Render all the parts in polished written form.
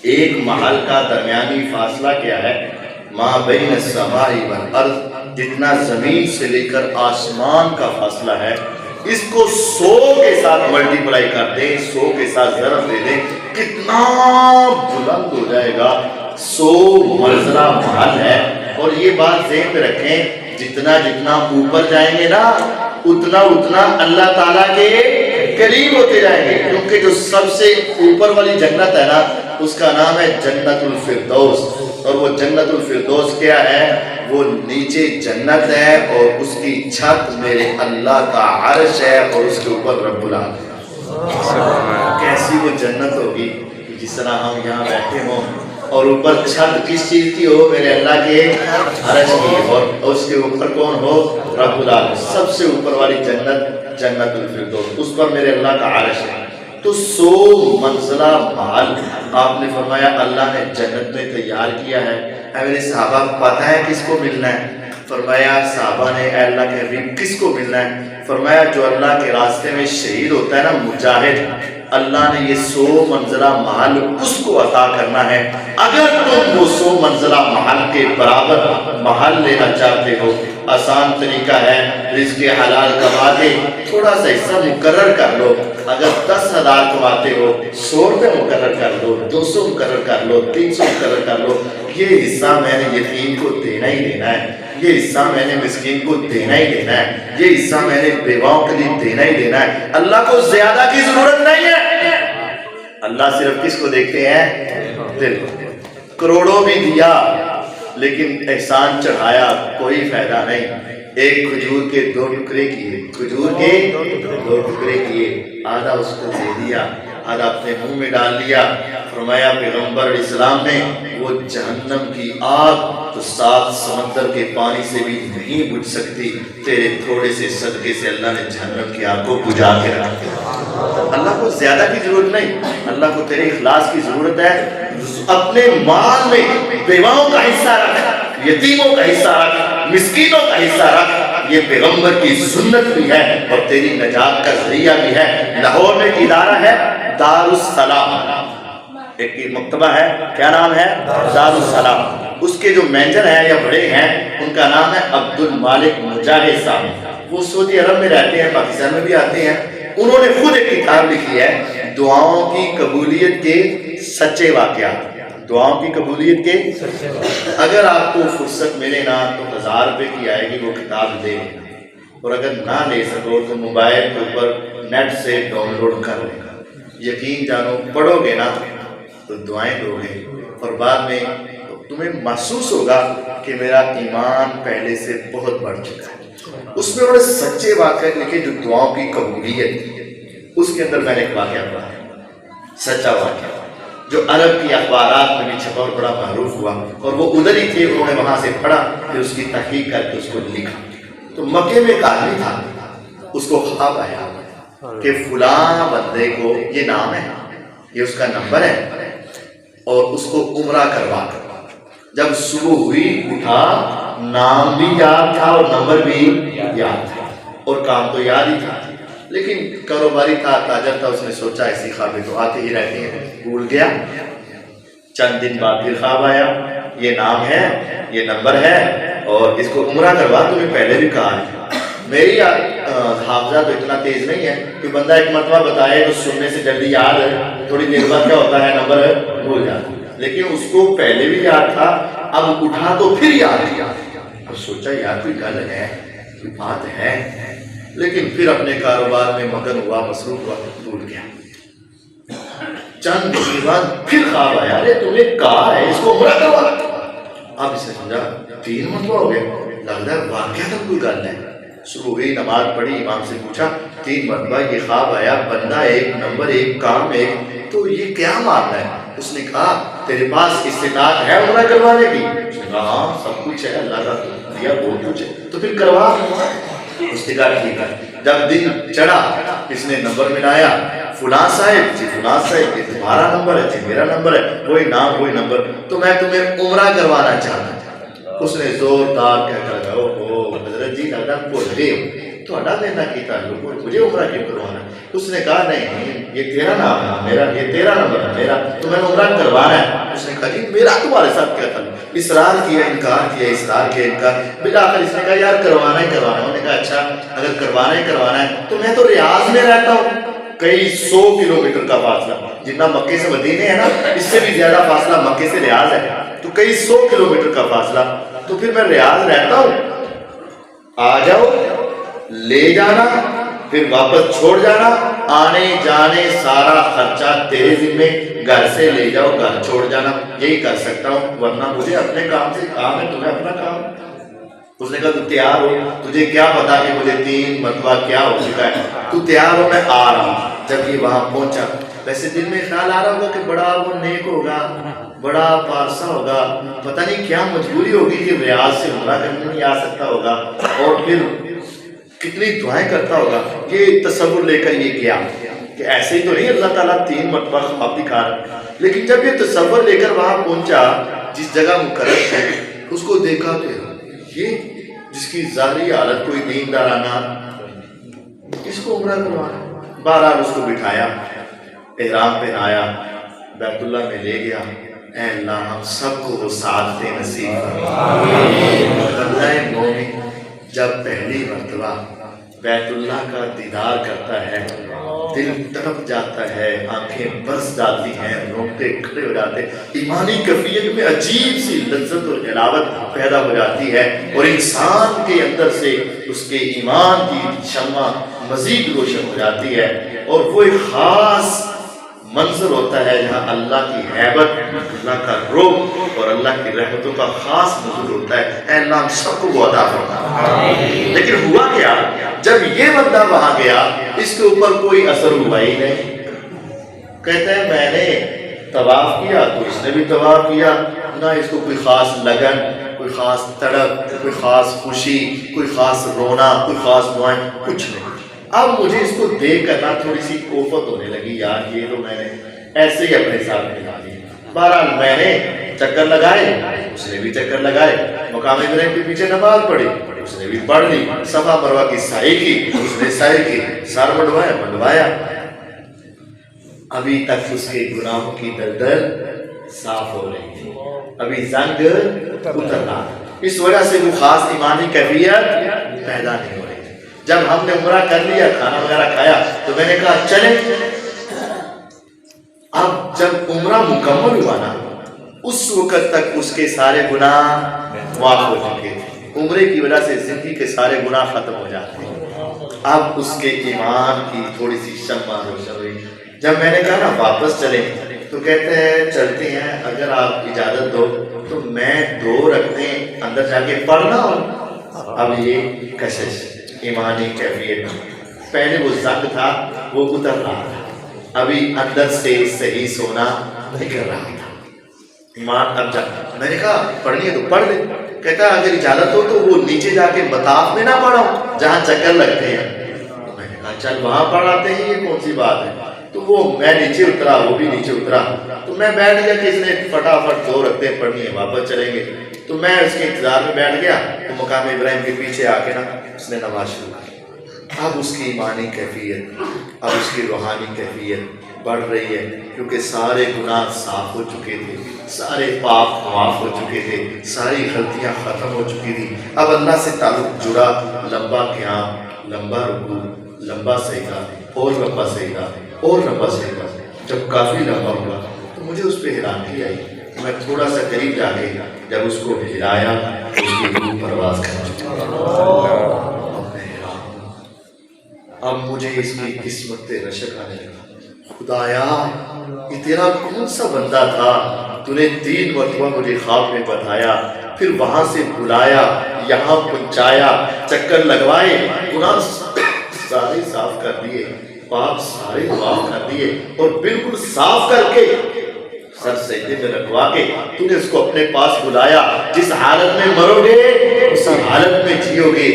ایک محل کا درمیانی فاصلہ کیا ہے؟ ما بین السماء والارض، جتنا زمین سے لے کر آسمان کا فاصلہ ہے، اس کو 100 کے ساتھ ملٹیپلائی کر دیں، 100 کے ساتھ ضرب دے دیں، کتنا بلند ہو جائے گا؟ 100 منزلہ محل ہے۔ اور یہ بات ذہن میں رکھیں، جتنا جتنا اوپر جائیں گے نا، اتنا اتنا اللہ تعالیٰ کے قریب ہوتے جائیں گے، کیونکہ جو سب سے اوپر والی جنت ہے نا، اس کا نام ہے جنت الفردوس۔ اور وہ جنت الفردوس کیا ہے؟ وہ نیچے جنت ہے اور اس کی چھت میرے اللہ کا عرش ہے اور اس کے اوپر رب العالمین۔ کیسی وہ جنت ہوگی جس طرح ہم یہاں بیٹھے ہوں اور اوپر چھت کس چیز کی ہو؟ میرے اللہ کے عرش کی، اور اس کے اوپر کون ہو؟ رب العالمین۔ سب سے اوپر والی جنت جنت الفردوس، اس پر میرے اللہ کا عرش ہے۔ تو 100 منزلہ محل آپ نے فرمایا اللہ نے جنت میں تیار کیا ہے۔ اے میرے صحابہ پتہ ہے کس کو ملنا ہے؟ فرمایا صحابہ نے اے اللہ کے حبیب کس کو ملنا ہے؟ فرمایا جو اللہ کے راستے میں شہید ہوتا ہے نا، مجاہد، اللہ نے یہ 100 منزلہ محل اس کو عطا کرنا ہے۔ اگر تم وہ 100 منزلہ محل کے برابر محل لینا چاہتے ہو، آسان طریقہ ہے، رزق حلال کما کے تھوڑا سا حصہ مقرر کر لو۔ اگر 10,000 کماتے ہو، 100 روپے مقرر کر لو، 200 مقرر کر لو، 300 مقرر کر لو، یہ حصہ میں نے یتیم کو دینا ہی دینا ہے، یہ حصہ میں نے مسکین کو دینا ہی دینا ہے، یہ حصہ میں نے بیواؤں کے لیے دینا ہی دینا ہے۔ اللہ کو زیادہ کی ضرورت نہیں ہے، اللہ صرف کس کو دیکھتے ہیں؟ دل کو۔ کروڑوں بھی دیا لیکن احسان چڑھایا کوئی فائدہ نہیں۔ ایک کھجور کے 2 ٹکڑے کیے، کھجور کے 2 ٹکڑے کیے، آدھا اس کو دے دیا، آدھا اپنے منہ میں ڈال لیا۔ فرمایا پیغمبر اسلام نے وہ جہنم کی آگ تو 7 سمندر کے پانی سے بھی نہیں بجھ سکتی، تیرے تھوڑے سے صدقے سے اللہ نے جہنم کی آگ کو بجھا کے رکھ دیا۔ اللہ کو زیادہ کی ضرورت نہیں، اللہ کو تیرے اخلاص کی ضرورت ہے۔ اپنے مال میں بیواؤں کا حصہ رکھ، یتیموں کا حصہ رکھ، مسکینوں کا حصہ رکھ، یہ پیغمبر کی سنت بھی ہے اور تیری نجات کا ذریعہ بھی ہے۔ لاہور میں ایک ادارہ ہے دار السلام، ایک مکتبہ ہے، کیا نام ہے؟ دار السلام۔ اس کے جو مینیجر ہیں یا بڑے ہیں، ان کا نام ہے عبد المالک مجاہد صاحب۔ وہ سعودی عرب میں رہتے ہیں، پاکستان میں بھی آتے ہیں۔ انہوں نے خود ایک کتاب لکھی ہے دعاؤں کی قبولیت کے سچے واقعات، دعاؤں کی قبولیت کے سچے واقعات۔ اگر آپ کو فرصت ملے نا تو 1000 روپے کی آئے گی وہ کتاب لے لینا، اور اگر نہ لے سکو تو موبائل کے اوپر نیٹ سے ڈاؤن لوڈ کر لینا۔ یقین جانو پڑھو گے نا تو دعائیں دو گے، اور بعد میں تمہیں محسوس ہوگا کہ میرا ایمان پہلے سے بہت بڑھ چکا ہے۔ اس میں بڑے سچے واقعے لکھے جو دعاؤں کی قبولیت کی۔ اس کے اندر میں نے ایک واقعہ پڑھا، سچا واقعہ جو عرب کی اخبارات میں بھی چھپا اور بڑا معروف ہوا، اور وہ ادھر ہی تھے، انہوں نے وہاں سے پڑھا، پھر اس کی تحقیق کر کے اس کو لکھا۔ تو مکے میں ایک آدمی تھا، اس کو خواب آیا کہ فلاں بندے کو، یہ نام ہے، یہ اس کا نمبر ہے، اور اس کو عمرہ کروا کر۔ جب صبح ہوئی اٹھا، نام بھی یاد تھا اور نمبر بھی یاد تھا، اور کام تو یاد ہی تھا، لیکن کاروباری تھا، تاجر تھا، اس نے سوچا ایسی خوابیں تو آتے ہی رہتے ہیں، بھول گیا۔ چند دن بعد پھر خواب آیا، یہ نام ہے، یہ نمبر ہے، اور اس کو عمرہ کروا، تمہیں پہلے بھی کہا ہے۔ میری حافظہ تو اتنا تیز نہیں ہے کہ بندہ ایک مرتبہ بتائے تو سننے سے جلدی یاد ہے، تھوڑی دیر بعد کیا ہوتا ہے نمبر بھول جاتا ہے، لیکن اس کو پہلے بھی یاد تھا، اب اٹھا تو پھر یاد کیا، اور سوچا یار کوئی گل ہے، کوئی بات ہے، لیکن پھر اپنے کاروبار میں مگن ہوا، مصروف ہوا، بھول گیا۔ چند دن بعد پھر خواب آیا، ارے تم نے کہا ہے اس کو عمرہ کروا۔ اب اسے سمجھا 3 مرتبہ ہو گئے، لگتا ہے واقعہ تو کوئی گل ہے۔ صبح ہوئی، نماز پڑھی، امام سے پوچھا 3 مرتبہ یہ خواب آیا، بندہ ایک، نمبر ایک، کام ایک، تو یہ کیا معاملہ ہے؟ اس نے کہا تیرے پاس استطاعت ہے عمرہ کروانے کی؟ اس نے کہا ہاں سب کچھ ہے، اللہ کا دیا بہت کچھ ہے، تو پھر کروا۔ اس نے کہا ٹھیک ہے۔ جب دن چڑھا، اس نے نمبر ملایا، فلاں صاحب، جی فلاں صاحب، یہ تمہارا نمبر ہے، جی میرا نمبر ہے، وہی نام وہی نمبر، تو میں تمہیں عمرہ کروانا چاہتا ہوں۔ اس نے زوردار کہہ کر کہا اوہ حضرت جی لگتا بھول گئے ہو، تھوڑا میرا کی تعلق ہے، مجھے عمرہ کیوں کروانا؟ اس نے کہا نہیں یہ تیرا نام ہے میرا، یہ تیرا نمبر ہے میرا، تو میں نے عمرہ کروانا ہے۔ اس نے کہا جی میرا تمہارے ساتھ کیا تعلق؟ اصرار کیا، انکار کیا، اصرار کیا، انکار، بالآخر اس نے کہا یار کروانا ہی کروانا ہے۔ انہوں نے کہا اچھا اگر کروانا ہی کروانا ہے تو میں تو ریاض میں رہتا ہوں، کئی 100 کلومیٹر کا فاصلہ، جتنا مکے سے مدینے ہے نا اس سے بھی زیادہ فاصلہ مکے سے ریاض ہے، تو کئی 100 کلومیٹر کا فاصلہ، تو پھر میں ریاض رہتا ہوں، آ جاؤ لے جانا پھر واپس چھوڑ جانا، آنے جانے سارا خرچہ تیرے ذمے، گھر سے لے جاؤ گھر چھوڑ جانا، یہی کر سکتا ہوں، ورنہ مجھے اپنے کام سے کام ہے، تمہیں اپنا کام۔ اس نے کہا تو تیار ہو؟ تجھے کیا پتا کہ مجھے 3 مرتبہ کیا ہو چکا ہے، تو تیار ہو؟ میں آ رہا ہوں۔ جب یہ وہاں پہنچا، ویسے دل میں خیال آ رہا ہوگا کہ بڑا وہ نیک ہوگا، بڑا پارسا ہوگا، پتہ نہیں کیا مجبوری ہوگی کہ ریاض سے عمرہ کرنے نہیں آ سکتا ہوگا، اور پھر کتنی دعائیں کرتا ہوگا۔ یہ تصور لے کر یہ گیا کہ ایسے ہی تو نہیں اللہ تعالیٰ 3 مرتبہ خواب دکھا رہا، لیکن جب یہ تصور لے کر وہاں پہنچا جس جگہ مقرر ہے، اس کو دیکھا کہ یہ جس کی ظاہری حالت کوئی دیندارانہ، اس کو عمرہ کروانا۔ بہرحال اس کو بٹھایا، احرام پہنایا، بیت اللہ میں لے گیا۔ اے اللہ ہم سب کو وہ سعادتیں نصیب فرما۔ بندہ مومن جب پہلی مرتبہ بیت اللہ کا دیدار کرتا ہے، دل تڑپ جاتا ہے، آنکھیں برس جاتی ہیں، رونگٹے کھڑے ہو جاتے ہیں، ایمانی کیفیت میں عجیب سی لذت اور حلاوت پیدا ہو جاتی ہے، اور انسان کے اندر سے اس کے ایمان کی شمع مزید روشن ہو جاتی ہے، اور وہ ایک خاص منظر ہوتا ہے جہاں اللہ کی ہیبت، اللہ کا رعب اور اللہ کی رحمتوں کا خاص نزول ہوتا ہے۔ اے اللہ ہم سب کو وہ عطا فرما۔ لیکن ہوا کیا، جب یہ بندہ وہاں گیا اس کے اوپر کوئی اثر ہوا ہی نہیں۔ کہتے ہیں میں نے طواف کیا تو اس نے بھی طواف کیا، نہ اس کو کوئی خاص لگن، کوئی خاص تڑپ، کوئی خاص خوشی، کوئی خاص رونا، کوئی خاص دعائیں، کچھ نہیں۔ اب مجھے اس کو دیکھ کر نہ تھوڑی سی کوفت ہونے لگی، یار یہ تو میں نے ایسے ہی اپنے ساتھ ملا دی۔ بہرحال میں نے چکر لگائے، اس نے بھی چکر لگائے، مقام ابراہیم کے پیچھے نماز پڑھی، اس نے بھی پڑھ لی، صفا مروہ کی سعی کی، اس نے سعی کی، سر منڈوایا۔ ابھی تک اس کے گناہوں کی دلدل صاف ہو رہی تھی، ابھی زنگ اتر رہا، اس وجہ سے وہ خاص ایمانی کیفیت پیدا نہیں ہو رہی تھی۔ جب ہم نے عمرہ کر لیا، کھانا وغیرہ کھایا، تو میں نے کہا چلیں۔ اب جب عمرہ مکمل ہوا نا، اس وقت تک اس کے سارے گناہ معاف ہو چکے تھے، عمرے کی وجہ سے زندگی کے سارے گناہ ختم ہو جاتے ہیں۔ اب اس کے ایمان کی تھوڑی سی شمع روشن ہوئی۔ جب میں نے کہا نا واپس چلیں، تو کہتے ہیں چلتے ہیں، اگر آپ اجازت دو تو میں 2 رکعتیں اندر جا کے پڑھنا ہوں۔ اب یہ کشش ایمانی کیفیت، پہلے وہ زنگ تھا وہ اتر رہا تھا، ابھی اندر سے صحیح سونا نکل رہا تھا، ایمان اب جا۔ میں نے کہا پڑھنی ہے تو پڑھ لے۔ کہتا ہے اگر اجازت ہو تو وہ نیچے جا کے مطاف میں نہ پڑھاؤں جہاں چکر لگتے ہیں۔ میں نے کہا چل وہاں پڑھاتے ہیں، یہ کون سی بات ہے۔ تو وہ میں نیچے اترا، وہ بھی نیچے اترا، تو میں بیٹھ گیا کہ اس نے فٹافٹ 2 رکعتیں پڑھنی ہے، واپس چلیں گے۔ تو میں اس کے انتظار میں بیٹھ گیا، تو مقام ابراہیم کے پیچھے آ کے نا اس نے نماز شروع کی۔ اب اس کی ایمانی کیفیت، اب اس کی روحانی کیفیت بڑھ رہی ہے، کیونکہ سارے گناہ صاف ہو چکے تھے، سارے پاپ معاف ہو چکے تھے، ساری غلطیاں ختم ہو چکی تھی۔ اب اللہ سے تعلق جڑا، لمبا قیام، لمبا رکوع، لمبا سجدہ، اور لمبا سجدہ، اور لمبا سجدہ۔ جب کافی لمبا ہوا تو مجھے اس پہ حیرانی آئی، میں تھوڑا سا قریب جا کے جب اس کو ہلایا تو اس کی روح پرواز کر چکی۔ اب مجھے اس کی قسمت پہ رشک آنے لگا، خدایا یہ تیرا کون سا بندہ تھا، تو نے 3 مرتبہ مجھے خواب میں بتایا، پھر وہاں سے بلایا، یہاں پہنچایا، چکر لگوائے، گناہ سارے صاف کر دیے، پاپ سارے معاف کر دیے، اور بالکل صاف کر کے سر سجدے میں رکھوا کے تو نے اس کو اپنے پاس بلایا۔ جس حالت میں مرو گے اسی حالت میں جیو گے،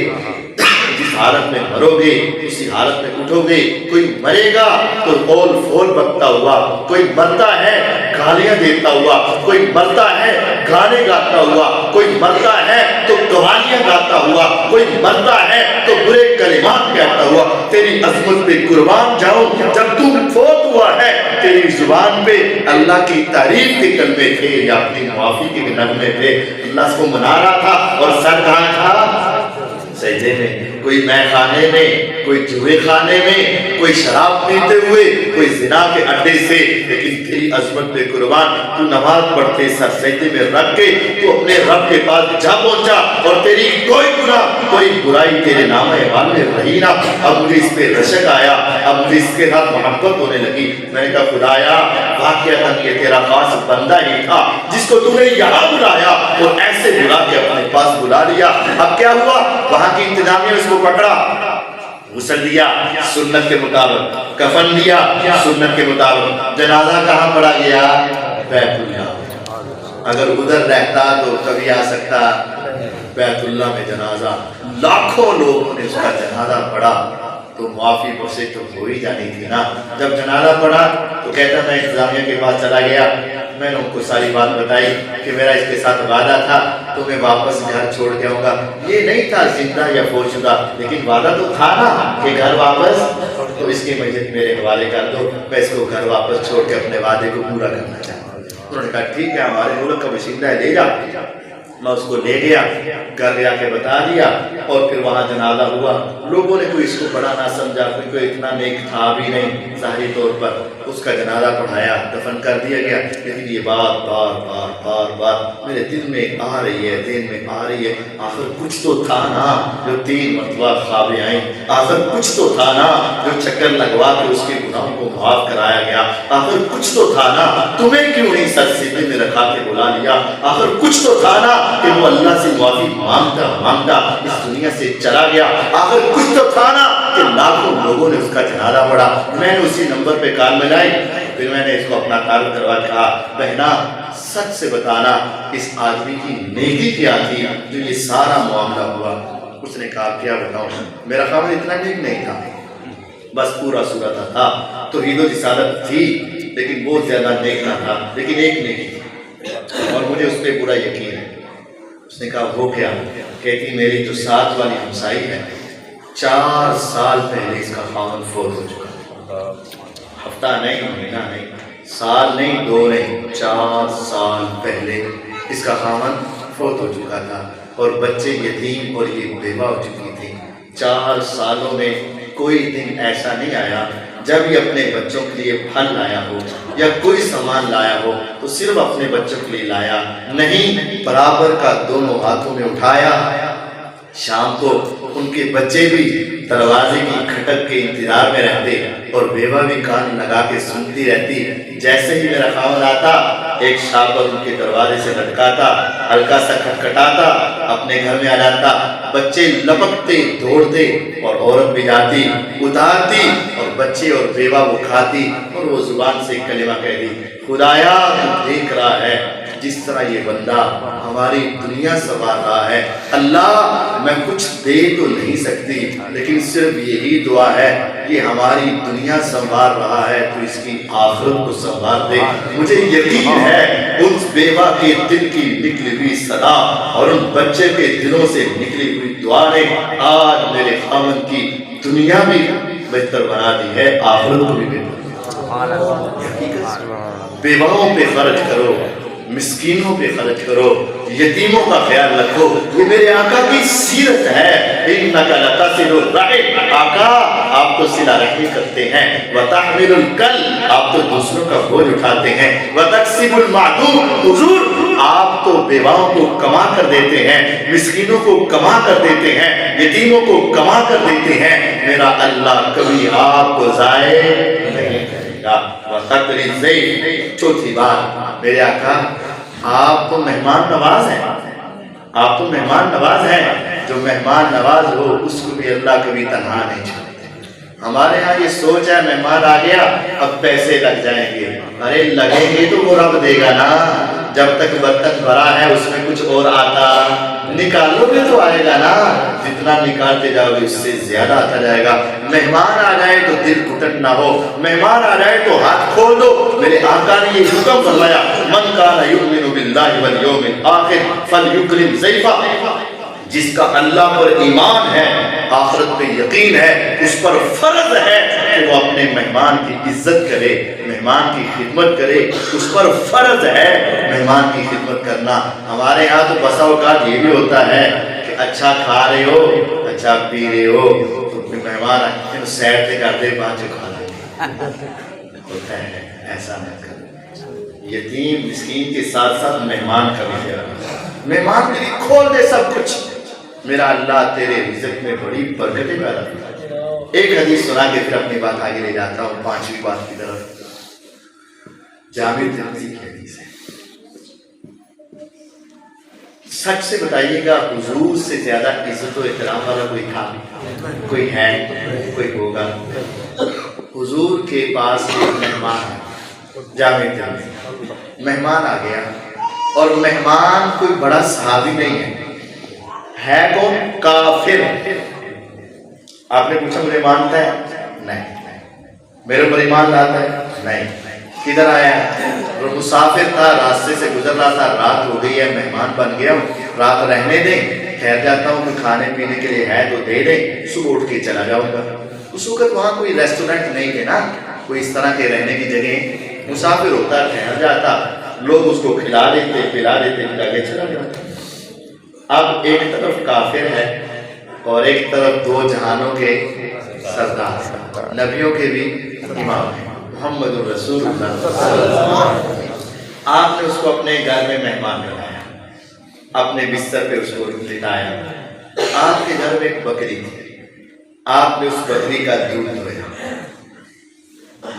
جس حالت میں مرو گے اسی حالت میں اٹھو گے۔ کوئی مرے گا تو بول فول بکتا ہوا، کوئی مرتا ہے گالیاں دیتا ہوا، کوئی مرتا ہے گانے گاتا ہوا، کوئی مرتا ہے تو قوالیاں گاتا ہوا، کوئی مرتا ہے تو برے کلمات کہتا ہوا، تیری عظمت پہ قربان جاؤں۔ جب تو فوت ہوا ہے تیری زبان پہ اللہ کی تعریف کے کلمے تھے یا اپنی معافی کے نغمے تھے؟ اللہ اس کو منا رہا تھا اور سر کہاں تھا؟ سجدے میں۔ کوئی مے خانے میں، کوئی جوئے خانے میں، کوئی شراب پیتے ہوئے، کوئی زنا کے اڈے سے، لیکن تیری عظمت پہ قربان تو نماز پڑھتے سر سجدے میں رکھ کے تو اپنے رب کے پاس جا پہنچا، اور تیری کوئی گناہ کوئی برائی تیرے نام اعمال میں رہی نہ۔ اب مجھے اس پہ رشک آیا، اب مجھے اس کے ساتھ محبت ہونے لگی۔ میں نے کہا خدایا واقعتاً یہ تیرا خاص بندہ ہی تھا جس کو تو نے یہاں بلایا اور ایسے بلا کے اپنے پاس بلا لیا۔ اب کیا ہوا؟ وہاں کی انتظامیہ نے اس کو پکڑا، غسل دیا سنت کے مطابق، کفن دیا سنت کے مطابق۔ جنازہ کہاں پڑا گیا؟ بیت اللہ۔ اگر ادھر رہتا تو کبھی آ سکتا بیت اللہ میں جنازہ۔ لاکھوں لوگوں نے اس کا جنازہ پڑھا تو معافی سے تو ہو ہی جانی تھی نا۔ جب جنازہ پڑھا تو کہتا میں انتظامیہ کے پاس چلا گیا، میں نے ان کو ساری بات بتائی کہ میرا اس کے ساتھ وعدہ تھا تو میں واپس گھر چھوڑ کے آؤں گا۔ یہ نہیں تھا زندہ یا فوت شدہ، لیکن وعدہ تو تھا نا کہ گھر واپس، تو اس کی میت میرے حوالے کر دو، میں اس کو گھر واپس چھوڑ کے اپنے وعدے کو پورا کرنا چاہتا ہوں۔ انہوں نے کہا ٹھیک ہے، ہمارے ملک کا باشندہ ہے، لے جا۔ میں اس کو لے گیا، گھر لے آ کے بتا دیا، اور پھر وہاں جنازہ ہوا۔ لوگوں نے کوئی اس کو بڑا نہ سمجھا، کوئی اتنا نیک تھا بھی نہیں ظاہری طور پر، اس کا جنازہ پڑھایا، دفن کر دیا گیا۔ لیکن یہ بات بار بار بار بار میرے دل میں آ رہی ہے، دل میں آ رہی ہے، آخر کچھ تو تھا نا جو 3 مرتبہ خوابیں آئیں، آخر کچھ تو تھا نا جو چکر لگوا کے اس کے گناہوں کو معاف کرایا گیا، آخر کچھ تو تھا نا، تمہیں کیوں نہیں سر سیدھے میں رکھا کے بلا لیا، آخر کچھ تو تھا نا کہ وہ اللہ سے معافی مانگتا مانگتا اس دنیا سے چلا گیا، آخر کچھ تو تھا نا کہ لاکھوں لوگوں نے اس کا جنازہ پڑھا۔ میں نے اسی نمبر پہ کال ملائی، پھر میں نے اس کو اپنا تعارف کروا کہا بہنا سچ سے بتانا اس آدمی کی نیکی کیا تھی جو یہ سارا معاملہ ہوا؟ اس نے کہا کیا بتاؤں، میرا خامد اتنا نیک نہیں تھا، بس پورا صورت تھا، توحید و رسالت تھی لیکن بہت زیادہ نیک نہ تھا، لیکن ایک نیکی تھی اور مجھے اس پہ پورا یقین ہے۔ اس نے کہا وہ کیا؟ کہتی میری جو ساتھ والی ہمسائی ہے 4 سال پہلے اس کا خاوند فوت ہو چکا، ہفتہ نہیں، مہینہ نہیں، سال نہیں، 2 نہیں، 4 سال پہلے اس کا خاوند فوت ہو چکا تھا اور بچے یتیم اور یہ بیوہ ہو چکی تھی۔ 4 سالوں میں کوئی دن ایسا نہیں آیا جب یہ اپنے بچوں کے لیے پھل لایا ہو یا کوئی سامان لایا ہو تو صرف اپنے بچوں کے لیے لایا نہیں، برابر کا دونوں ہاتھوں میں اٹھایا۔ شام کو ان کے بچے بھی دروازے کی کھٹک کے انتظار میں رہتے اور بیوہ بھی کان لگا کے سنتی رہتی۔ جیسے ہی میرا خاوند آتا ایک شاپر ان کے دروازے سے لٹکاتا، ہلکا سا کھٹکھٹاتا، اپنے گھر میں آ جاتا، بچے لپکتے دوڑتے اور عورت بھی جاتی اتارتی اور بچے اور بیوہ وہ کھاتی اور وہ زبان سے کلمہ کہتی خدایا تو دیکھ رہا ہے جس طرح یہ بندہ ہماری دنیا سنوار رہا ہے، اللہ میں کچھ دے تو نہیں سکتی لیکن صرف یہی دعا ہے کہ ہماری دنیا سنوار رہا ہے تو اس کی آخرت کو سنوار دے۔ مجھے یقین ہے اس بیوہ کے دل کی نکلی ہوئی صدا اور ان بچے کے دلوں سے نکلی ہوئی دعا نے آج میرے خاوند کی دنیا بھی بہتر بنا دی ہے، آخرت کو بھی بہتر۔ بیواؤں پہ خرچ کرو، مسکینوں پہ خرچ کرو، یتیموں کا خیال رکھو، یہ میرے آقا کی سیرت ہے۔ انک لتصل الرحم، آقا آپ تو صلہ رحمی کرتے ہیں، وتحمل الکل، آپ تو دوسروں کا بوجھ اٹھاتے ہیں، وتکسب المعدوم، حضور آپ تو بیواؤں کو کما کر دیتے ہیں، مسکینوں کو کما کر دیتے ہیں، یتیموں کو کما کر دیتے ہیں، میرا اللہ کبھی آپ کو ضائع نہیں کرے گا۔ وقدر الضیف، چوتھی بات میرے آقا آپ تو مہمان نواز ہیں، آپ تو مہمان نواز ہیں، جو مہمان نواز ہو اس کو بھی اللہ کبھی تنہا نہیں چھوڑتے۔ ہمارے ہاں یہ سوچ ہے مہمان آ گیا اب پیسے لگ جائیں گے، ارے لگیں گے تو وہ رب دے گا نا، جب تک برتن بھرا ہے اس میں کچھ اور آتا نکالو گے تو آئے گا نا، جتنا نکالتے جاؤ گے اس سے زیادہ آتا جائے گا۔ مہمان آ جائے تو دل گھٹن نہ ہو، مہمان آ جائے تو ہاتھ کھول دو۔ میرے آقا نے یہ حکم فرمایا من کان یؤمن باللہ والیوم الآخر فلیکرم ضیفہ، جس کا اللہ پر ایمان ہے، آخرت پہ یقین ہے، اس پر فرض ہے کہ وہ اپنے مہمان کی عزت کرے، مہمان کی خدمت کرے، اس پر فرض ہے مہمان کی خدمت کرنا۔ ہمارے ہاں تو بسا اوقات یہ بھی ہوتا ہے کہ اچھا کھا رہے ہو، اچھا پی رہے ہو، تو مہمان آئے سیٹ سے کرتے بعد جو کھا لیں ہوتا ہے، ایسا نہ کریں۔ یتیم مسکین کے ساتھ ساتھ مہمان کا بھی خیال رکھو، مہمان کے لیے کھول دے سب کچھ، میرا اللہ تیرے رزق میں بڑی برکتیں پیدا کرے۔ ایک حدیث سنا کے پھر اپنی بات آگے لے جاتا ہوں، 5ویں بات کی طرف۔ جامع ترمذی کی حدیث ہے، سچ سے بتائیے گا حضور سے زیادہ عزت و احترام والا کوئی تھا؟ کوئی ہے؟ کوئی ہوگا؟ حضور کے پاس ایک مہمان ہے، جامع ترمذی، مہمان آ گیا، اور مہمان کوئی بڑا صحابی نہیں ہے کون؟ کافر۔ آپ نے پوچھا مجھے مانتا ہے؟ نہیں۔ میرے اوپر ایمان لاتا ہے؟ نہیں۔ کدھر آیا ہے؟ اور مسافر تھا، راستے سے گزر رہا تھا، رات ہو گئی ہے، مہمان بن گیا ہوں، رات رہنے دیں، ٹھہر جاتا ہوں کہ کھانے پینے کے لیے ہے تو دے دیں، صبح اٹھ کے چلا جاؤں گا۔ اس وقت وہاں کوئی ریسٹورینٹ نہیں تھے نا، کوئی اس طرح کے رہنے کی جگہ، مسافر ہوتا، ٹھہر جاتا، لوگ اس کو کھلا دیتے، پلا دیتے، پلا کے چلا جاتا۔ اب ایک طرف کافر ہے اور ایک طرف دو جہانوں کے سردار، نبیوں کے بھی امام ہیں، محمد الرسول اللہ۔ آپ نے اس کو اپنے گھر میں مہمان بنایا، اپنے بستر پہ اس کو لٹایا، آپ کے گھر میں ایک بکری تھی، آپ نے اس بکری کا دودھ دھویا،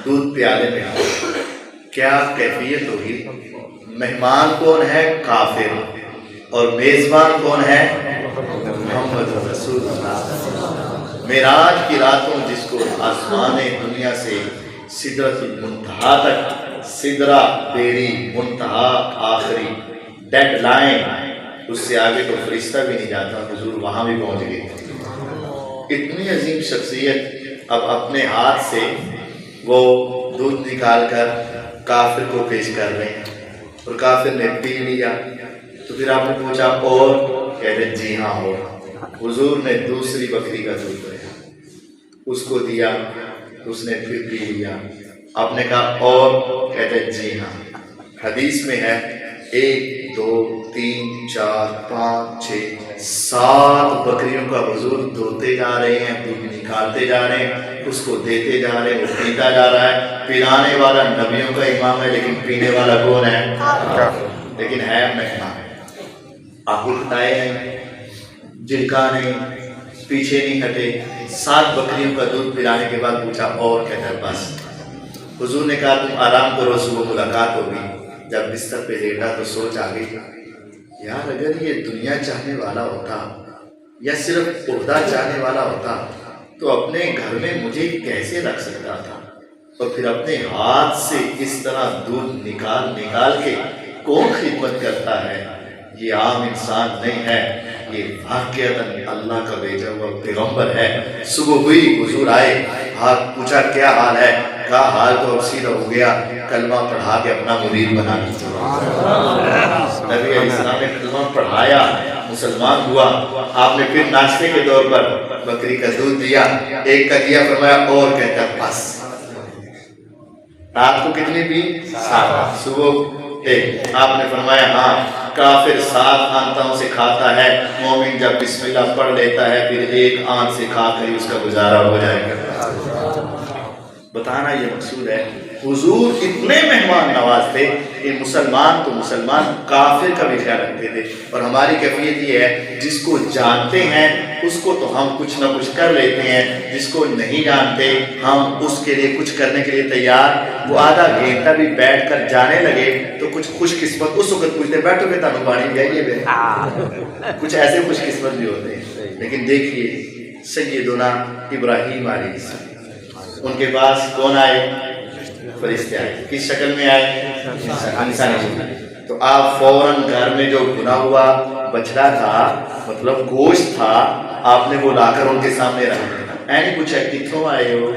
دودھ پیالے میں، کیا کیفیت ہوگی؟ مہمان کون ہے؟ کافر، اور میزبان کون ہے؟ محمد رسول اللہ۔ معراج کی راتوں جس کو آسمان دنیا سے سدرۃ المنتہا تک، سدرہ بیری منتہا آخری ڈیڈ لائن، اس سے آگے تو فرشتہ بھی نہیں جاتا، حضور وہاں بھی پہنچ گئے۔ اتنی عظیم شخصیت اب اپنے ہاتھ سے وہ دودھ نکال کر کافر کو پیش کر رہے ہیں، اور کافر نے پی لیا۔ تو پھر آپ نے پوچھا اور؟ کہتے جی ہاں اور۔ حضور نے دوسری بکری کا دودھ دیا، اس کو دیا، اس نے پھر پی لیا۔ آپ نے کہا اور؟ کہتے جی ہاں۔ حدیث میں ہے 1 2 3 4 5 6 7 بکریوں کا حضور دھوتے جا رہے ہیں، دودھ نکالتے جا رہے ہیں، اس کو دیتے جا رہے ہیں، وہ پیتا جا رہا ہے۔ پلانے والا نبیوں کا امام ہے، لیکن پینے والا کون ہے؟ لیکن ہے مہمان۔ آپ کو بتائے نہیں، جھلکا نہیں، پیچھے نہیں ہٹے۔ 7 بکریوں کا دودھ پلانے کے بعد پوچھا اور؟ کہتا ہے بس۔ حضور نے کہا تم آرام کرو، صبح ملاقات ہوگی۔ جب بستر پہ لیٹا تو سوچ آ گئی، یار اگر یہ دنیا چاہنے والا ہوتا یا صرف عہدہ چاہنے والا ہوتا تو اپنے گھر میں مجھے کیسے رکھ سکتا تھا، اور پھر اپنے ہاتھ سے اس طرح دودھ نکال کے کون خدمت کرتا ہے؟ یہ عام انسان نہیں ہے، یہ واقعتاً اللہ کا بھیجا ہوا پیغمبر ہے۔ صبح ہوئی، حضور آئے، ہاتھ پوچھا کیا حال ہے؟ کہا حال تو اب سیدھا ہو گیا، کلمہ پڑھا کے اپنا مرید بنا لیا۔ نبی علیہ السلام نے کلمہ پڑھایا، مسلمان ہوا۔ آپ نے پھر ناشتے کے طور پر بکری کا دودھ دیا، ایک کا دیا، فرمایا اور؟ کہتا بس۔ رات کو کتنی بھی؟ 7۔ صبح ایک۔ آپ نے فرمایا ہاں، کافر 7 آنتوں سے کھاتا ہے، مومن جب بسم اللہ پڑھ لیتا ہے پھر ایک آنت سے کھا کر اس کا گزارا ہو جائے گا۔ بتانا یہ مقصود ہے، حضور اتنے مہمان نواز تھے کہ مسلمان تو مسلمان، کافر کا بھی خیال رکھتے تھے۔ اور ہماری کیفیت یہ ہے، جس کو جانتے ہیں اس کو تو ہم کچھ نہ کچھ کر لیتے ہیں، جس کو نہیں جانتے ہم اس کے لیے کچھ کرنے کے لیے تیار۔ وہ آدھا گھنٹہ بھی بیٹھ کر جانے لگے تو کچھ خوش قسمت اس وقت پوچھتے بیٹھو گے تانوں پانی جائیے بے، کچھ ایسے خوش قسمت بھی ہوتے ہیں۔ لیکن دیکھیے سیدنا ابراہیم علیہ السلام، ان کے پاس کون آئے؟ فرشتے آئے۔ کس شکل میں آئے؟ انسانی شکل۔ تو آپ فوراً گھر میں جو بنا ہوا بچڑا تھا، مطلب گوشت تھا، آپ نے وہ لا کر ان کے سامنے رکھ دیا۔ نہیں پوچھا کتوں آئے ہو،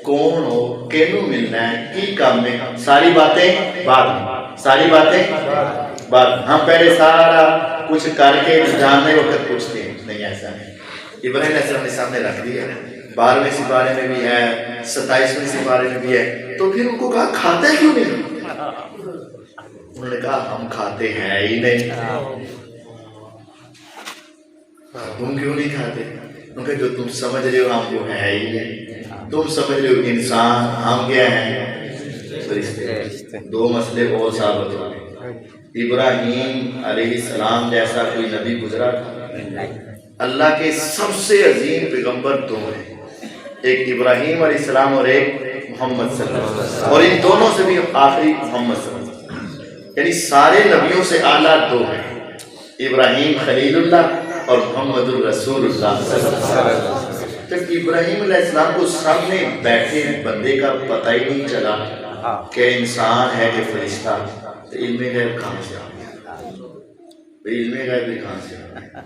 کون ہو، کینوں ملنا ہے، کی کام میں، ساری باتیں بعد میں۔ ساری باتیں بات ہم پہلے سارا کچھ کر کے جاننے وقت پوچھتے ہیں، نہیں ایسا نہیں۔ ابراہیم علیہ السلام نے سامنے رکھ دیا، 12ویں سپارے میں بھی ہے، 27ویں سپارے میں بھی ہے، تو پھر ان کو کہا کھاتے کیوں نہیں؟ انہوں نے کہا ہم کھاتے ہیں ہی نہیں۔ تم کیوں نہیں کھاتے؟ کیونکہ جو تم سمجھ رہے ہو ہم وہ ہے ہی نہیں۔ تم سمجھ رہے ہو انسان، ہم کیا ہیں؟ فرشتے۔ دو مسئلے اور ثابت ہو گئے۔ ابراہیم علیہ السلام جیسا کوئی نبی گزرا تھا؟ اللہ کے سب سے عظیم پیغمبر دو ہیں، ایک ابراہیم علیہ السلام اور ایک محمد صلی اللہ علیہ وسلم، اور ان دونوں سے بھی آخری محمد صلی اللہ علیہ وسلم، یعنی سارے نبیوں سے اعلیٰ دو ہیں، ابراہیم خلیل اللہ اور محمد الرسول اللہ صلی اللہ علیہ وسلم۔ جب ابراہیم علیہ السلام کو سامنے بیٹھے بندے کا پتہ ہی نہیں چلا کہ انسان ہے کہ فرشتہ، تو علم غیب کہاں سے آ گیا؟ علم غیب بھی کہاں سے آ گیا؟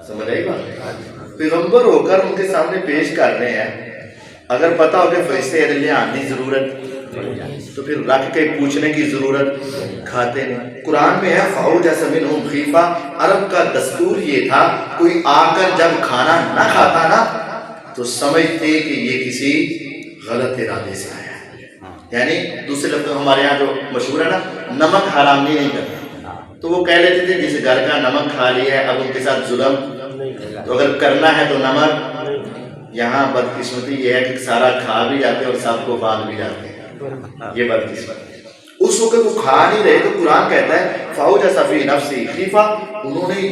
سمجھ آئی بات؟ پیغمبر ہو کر ان کے سامنے پیش کر رہے ہیں، اگر پتا ہو کہ فرشتے لے آنے کی ضرورت تو پھر رکھ کے پوچھنے کی ضرورت، کھاتے نہیں۔ قرآن میں ہے فَأَوْجَسَ مِنْهُمْ خِیفَةً، عرب کا دستور یہ تھا کوئی آ کر جب کھانا نہ کھاتا نا تو سمجھتے کہ یہ کسی غلط ارادے سے آیا ہے، یعنی دوسرے لفظ ہمارے یہاں جو مشہور ہے نا نمک حرام نہیں کرتا، تو وہ کہہ لیتے تھے جس گھر کا نمک کھا لیا ہے اب ان کے ساتھ ظلم، تو اگر کرنا ہے تو نمک۔ یہاں بدقسمتی یہ ہے کہ سارا کھا بھی جاتے ہیں اور سب کو باندھ بھی جاتے ہیں، یہ بدقسمتی۔ اس وقت وہ کھا نہیں رہے تو قرآن کہتا ہے فَأَوْجَسَ فِي نَفْسِهِ خِیفَةً، انہوں نے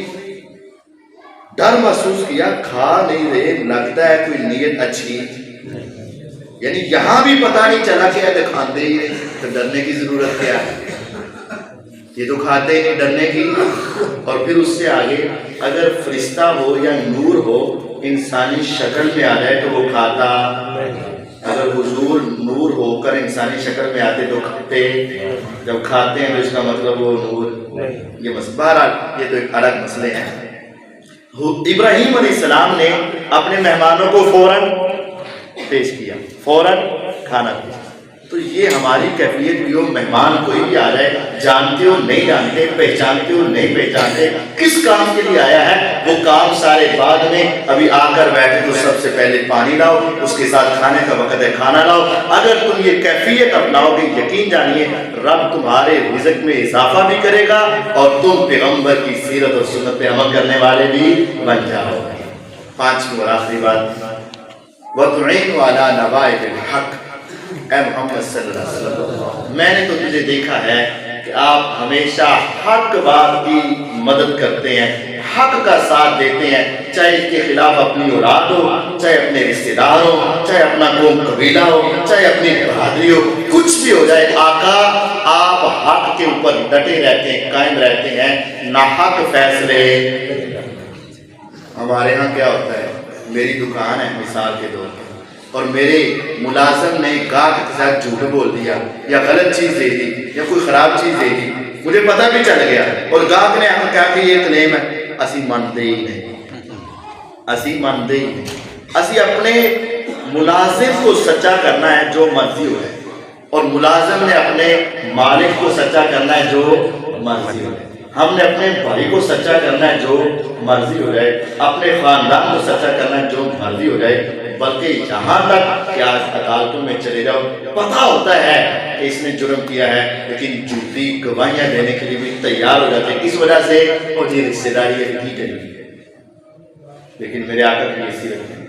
ڈر محسوس کیا، کھا نہیں رہے، لگتا ہے کوئی نیت اچھی، یعنی یہاں بھی پتہ نہیں چلا کہ ایسے کھاتے ہی نہیں، تو ڈرنے کی ضرورت کیا ہے؟ یہ تو کھاتے ہی نہیں، ڈرنے کی۔ اور پھر اس سے آگے اگر فرشتہ ہو یا نور ہو انسانی شکل میں آ جائے تو وہ کھاتا، اگر حضور نور ہو کر انسانی شکل میں آتے تو کھاتے، جب کھاتے ہیں تو اس کا مطلب وہ نور، یہ مسئلہ بہرحال یہ تو ایک الگ مسئلے ہیں۔ ابراہیم علیہ السلام نے اپنے مہمانوں کو فوراً پیش کیا، فوراً کھانا پیش کیا۔ تو یہ ہماری کیفیت بھی ہو، مہمان کوئی بھی آ جائے، جانتے ہو نہیں جانتے، پہچانتے ہو نہیں پہچانتے، کس کام کے لیے آیا ہے وہ کام سارے بعد میں، ابھی آ کر بیٹھے تو سب سے پہلے پانی لاؤ، اس کے ساتھ کھانے کا وقت ہے کھانا لاؤ۔ اگر تم یہ کیفیت اپناؤ گے یقین جانیے رب تمہارے رزق میں اضافہ بھی کرے گا اور تم پیغمبر کی سیرت اور سنت پہ عمل کرنے والے بھی بن جاؤ گے۔ پانچویں اور آخری بات، وَتُعِينُ عَلَى نَوَائِبِ الْحَقِّ، اے محمد صلی اللہ علیہ وسلم میں نے تو تجھے دیکھا ہے کہ آپ ہمیشہ حق بات کی مدد کرتے ہیں، حق کا ساتھ دیتے ہیں، چاہے اس کے خلاف اپنی اولاد ہو، چاہے اپنے رشتے دار ہو، چاہے اپنا قوم قبیلہ ہو، چاہے اپنی برادری ہو، کچھ بھی ہو جائے آقا آپ حق کے اوپر ڈٹے رہتے ہیں، قائم رہتے ہیں، ناحق فیصلے۔ ہمارے ہاں کیا ہوتا ہے، میری دکان ہے مثال کے طور پر اور میرے ملازم نے گاہک کے ساتھ جھوٹ بول دیا یا غلط چیز دے دی یا کوئی خراب چیز دے دی، مجھے پتہ بھی چل گیا اور گاہک نے کہا کہ یہ کلیم ہے، اسی مانتے ہی نہیں، اسی مانتے ہی نہیں۔ اسی اپنے ملازم کو سچا کرنا ہے جو مرضی ہو جائے، اور ملازم نے اپنے مالک کو سچا کرنا ہے جو مرضی ہو جائے۔ ہم نے اپنے بھائی کو سچا کرنا ہے جو مرضی ہو جائے، اپنے خاندان کو سچا کرنا ہے جو مرضی ہو جائے، بلکہ یہاں تک کہ آج عدالتوں میں چلے جاؤ پتہ ہوتا ہے کہ اس نے جرم کیا ہے لیکن جھوٹی گواہیاں دینے کے لیے بھی تیار ہو جاتے ہیں، اس وجہ سے اور یہ رشتے داری ہے ٹھیک ہے۔ لیکن میرے آقا کی یہ سیرت نہیں،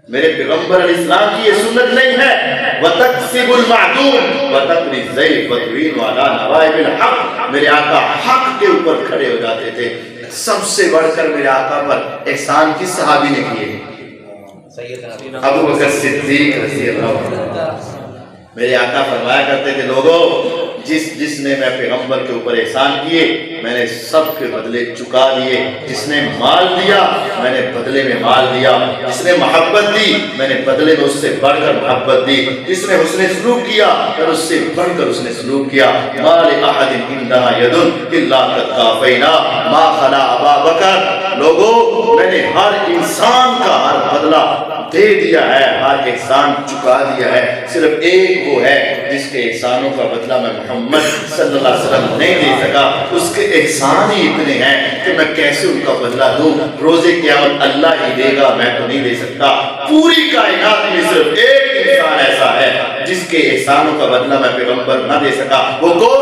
میرے پیغمبر علیہ السلام کی یہ سنت نہیں ہے۔ وَتَكْسِبُ الْمَعْدُومَ وَتَقْرِي الزَّيْفَ وَتُعِينُ عَلَى نَوَائِبِ الْحَقِّ، میرے آقا حق کے اوپر کھڑے ہو جاتے تھے۔ سب سے بڑھ کر میرے آقا پر احسان کس صحابی نے کیے؟ ابو بکر صدیق رضی اللہ عنہ۔ میرے آقا فرمایا کرتے تھے لوگوں جس نے میں پیغمبر کے اوپر احسان کیے میں نے سب کے بدلے چکا دیے، جس نے مال دیا میں نے بدلے میں مال دیا، جس نے محبت دی میں نے بدلے میں اس سے بڑھ کر محبت دی، جس نے حسن سلوک کیا میں اس سے بڑھ کر اس نے سلوک کیا۔ ما لأحد عندنا ید الا قد کافینا ما خلا ابا بکر، لوگوں میں نے ہر انسان کا ہر بدلہ دے دیا ہے، ہر احسان چکا دیا ہے، صرف ایک وہ ہے جس کے احسانوں کا بدلہ میں محمد صلی اللہ علیہ وسلم نہیں دے سکا، اس کے احسان ہی اتنے ہیں کہ میں کیسے ان کا بدلہ دوں، روز قیامت اللہ ہی دے گا، میں تو نہیں دے سکتا۔ پوری کائنات میں صرف ایک انسان ایسا ہے جس کے احسانوں کا بدلہ میں پیغمبر نہ دے سکا، وہ کون؟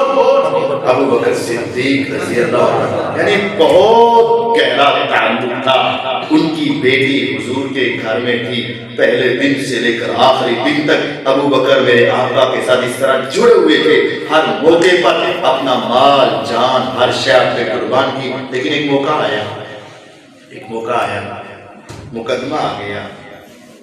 ابو بکر صدیق رضی اللہ عنہ۔ یعنی بہت گہرا تعلق تھا، ان کی بیٹی حضور کے گھر میں تھی، پہلے دن سے لے کر آخری دن تک ابو بکر میرے آقا کے ساتھ اس طرح جڑے ہوئے تھے، ہر موقع پر اپنا مال جان ہر شے پہ قربان کی۔ لیکن ایک موقع آیا، مقدمہ آ گیا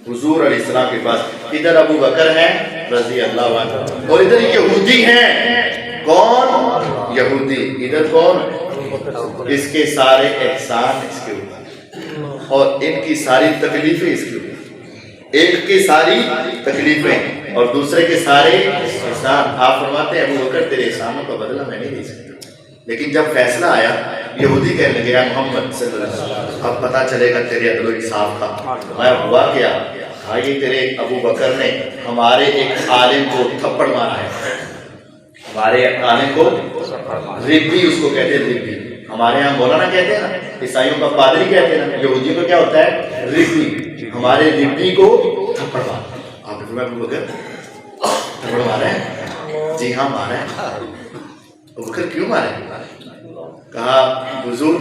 حضور علیہ السلام کے پاس، ادھر ابو بکر ہیں رضی اللہ عنہ اور ادھر یہودی ہیں۔ کون؟ یہودی۔ ادھر کون؟ اس کے سارے احسان اس کے اوپر اور ان کی ساری تکلیفیں اس کے اوپر، ایک کی ساری تکلیفیں اور دوسرے کے سارے احسان۔ آپ فرماتے ہیں ابو بکر تیرے احسانوں کا بدلہ میں نہیں دے سکتا، لیکن جب فیصلہ آیا یہودی کہنے لگے محمد صلی اللہ علیہ وسلم اب پتہ چلے گا تیرے عدل و انصاف کا۔ میں ہوا کیا؟ کہا یہ تیرے ابو بکر نے ہمارے ایک عالم کو تھپڑ مارا ہے، ہمارے عالم کو ربی، اس کو کہتے ہیں ربی، ہمارے یہاں مولانا کہتے ہیں نا، عیسائیوں کا پادری کہتے ہیں نا، یہودیوں کا کیا ہوتا ہے؟ ربی۔ ہمارے ربی کو تھپڑ مارا۔ آپ نے فرمایا ابو بکر تھپڑ مارا ہے؟ جی ہاں مارا ہے۔ ابو بکر کیوں مارا ہے؟ کہا حضور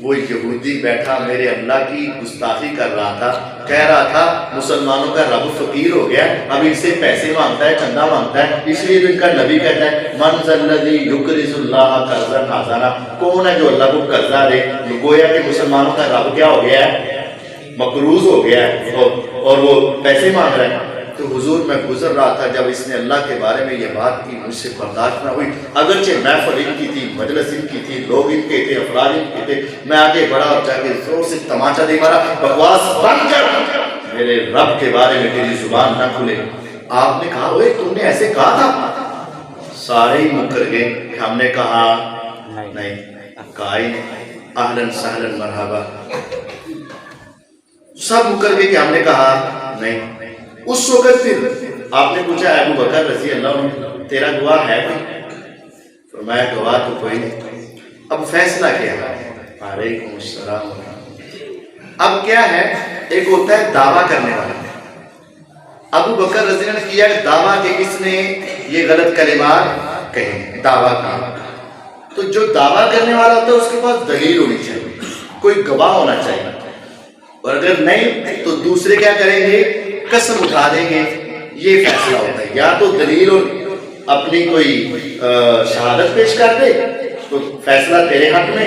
وہ یہودی بیٹھا میرے اللہ کی گستاخی کر رہا تھا، کہہ رہا تھا مسلمانوں کا رب فقیر ہو گیا، اب ان سے پیسے مانگتا ہے، چندہ مانگتا ہے، اس لیے تو ان کا نبی کہتا ہے من ذا الذی یقرض اللہ قرضا حسنا، کون ہے جو اللہ کو قرضہ دے؟ گویا کہ مسلمانوں کا رب کیا ہو گیا ہے؟ مقروض ہو گیا ہے اور وہ پیسے مانگ رہا ہے۔ تو حضور میں گزر رہا تھا جب اس نے اللہ کے بارے میں یہ بات کی، مجھ سے برداشت نہ ہوئی، اگرچہ محفل ان کی تھی، مجلس ان کی تھی، لوگ ان کے تھے، افراد ان کے تھے، میں آگے بڑھا اور جا کے زور سے تماچا دے مارا، بکواس بند کر، میرے رب کے بارے میں تیری زبان نہ کھلے۔ آپ نے کہا اوے تم نے ایسے کہا تھا؟ سارے ہی مکر گئے کہ ہم نے کہا نہیں، کہا ہی نہیں، اہلاً سہلاً مرحبا، سب مکر گئے کہ ہم نے کہا نہیں۔ اس وقت پھر آپ نے پوچھا ابو بکر رضی اللہ عنہ تیرا گواہ ہے کوئی؟ فرمایا گواہ تو کوئی نہیں۔ اب فیصلہ کیا ہے؟ وعلیکم السلام۔ اب کیا ہے؟ ایک ہوتا ہے دعویٰ کرنے والا، ابو بکر رضی اللہ عنہ نے کیا دعویٰ کہ اس نے یہ غلط کلمات کہے، دعویٰ کا۔ تو جو دعویٰ کرنے والا ہوتا ہے اس کے پاس دلیل ہونی چاہیے، کوئی گواہ ہونا چاہیے، اور اگر نہیں تو دوسرے کیا کریں گے؟ قسم اٹھا دیں گے۔ یہ فیصلہ ہوتا ہے، یا تو دلیل اور اپنی کوئی شہادت پیش کر دے تو فیصلہ تیرے حق میں،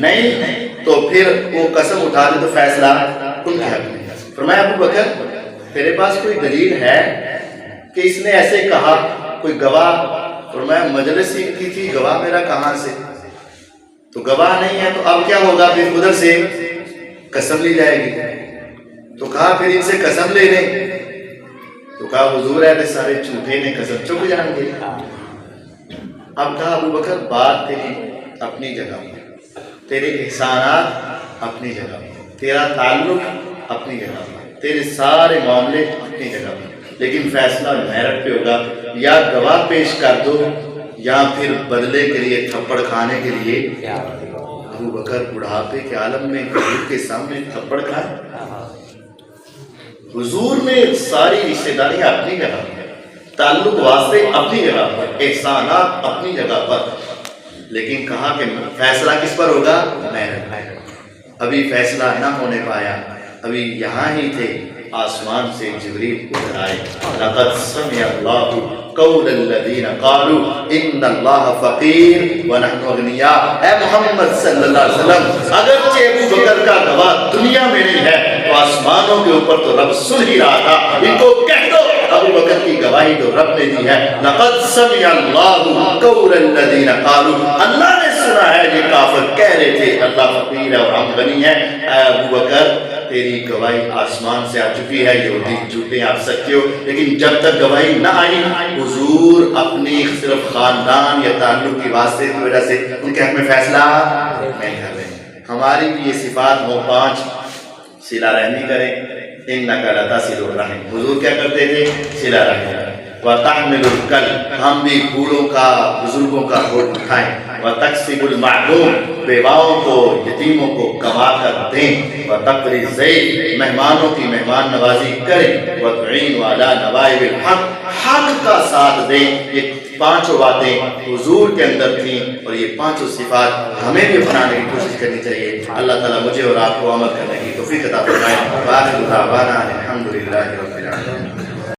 نہیں تو پھر وہ قسم اٹھا دے تو فیصلہ ان کے حق میں۔ فرمایا ابو بکر تیرے پاس کوئی دلیل ہے کہ اس نے ایسے کہا، کوئی گواہ؟ فرمایا مجلس ہی کی تھی، گواہ میرا کہاں سے؟ تو گواہ نہیں ہے تو اب کیا ہوگا؟ پھر ادھر سے قسم لی جائے گی۔ تو کہا پھر ان سے قسم لے لیں، تو کہا حضور ہے سارے جھوٹے نے قسم چپ جان گے۔ اب کہا ابو بکر بات تیری اپنی جگہ پر، تیرے احسانات اپنی جگہ پر، تیرا تعلق اپنی جگہ پر، تیرے سارے معاملے اپنی جگہ پر، لیکن فیصلہ میرٹ پہ ہوگا، یا گواہ پیش کر دو یا پھر بدلے کے لیے تھپڑ کھانے کے لیے۔ ابو بکر بڑھاپے کے عالم میں حضور کے سامنے تھپڑ کھائے۔ حضور نے ساری رشتہ داریاں اپنی جگہ پر، تعلق واسطے اپنی جگہ پر، احسانات اپنی جگہ پر، لیکن کہا کہ فیصلہ کس پر ہوگا؟ میرٹ۔ ابھی فیصلہ نہ ہونے پایا، ابھی یہاں ہی تھے، آسمان سے جبریل اتر آئے، لقد سمع اللہ قول الذین قالوا ان اللہ فقیر ونحن اغنیاء۔ اے محمد صلی اللہ علیہ وسلم اگرچہ ابو بکر کا گواہ دنیا میں نہیں ہے تو آسمانوں کے اوپر تو رب سن ہی رہا تھا، ان کو کہہ دو ابو بکر کی گواہی تو رب نے دی ہے۔ لقد سمع اللہ قول الذین قالوا، اللہ نے سنا ہے یہ کافر کہہ رہے تھے اللہ فقیر ہے اور ہم غنی ہیں۔ اے ابو بکر تیری گواہی آسمان سے آ چکی ہے، یہودی جھوٹے آپ سکتے ہو، لیکن جب تک گواہی نہ آئی حضور اپنی صرف خاندان یا تعلق کی واسطے کی وجہ سے ان کے حق میں فیصلہ نہیں کر رہے۔ ہماری بھی یہ صفات ہو، 5 صلہ رحمی کریں، انک لتصل الرحم، حضور کیا کرتے تھے؟ صلہ رحم. وتحمل الکل، ہم بھی بوڑھوں کا بزرگوں کا بوجھ اٹھائیں. وتکسب المعدوم، بیواؤں کو یتیموں کو کما کر دیں. وتقری الضیف، مہمانوں کی مہمان نوازی کریں. وتعین علی نوائب الحق، حق کا ساتھ دیں. یہ پانچوں باتیں حضور کے اندر تھیں اور یہ پانچوں صفات ہمیں بھی اپنانے کی کوشش کرنی چاہیے. اللہ تعالیٰ مجھے اور آپ کو عمل کرنے کی توفیق عطا فرمائے. وآخر دعوانا الحمد للہ رب العالمین.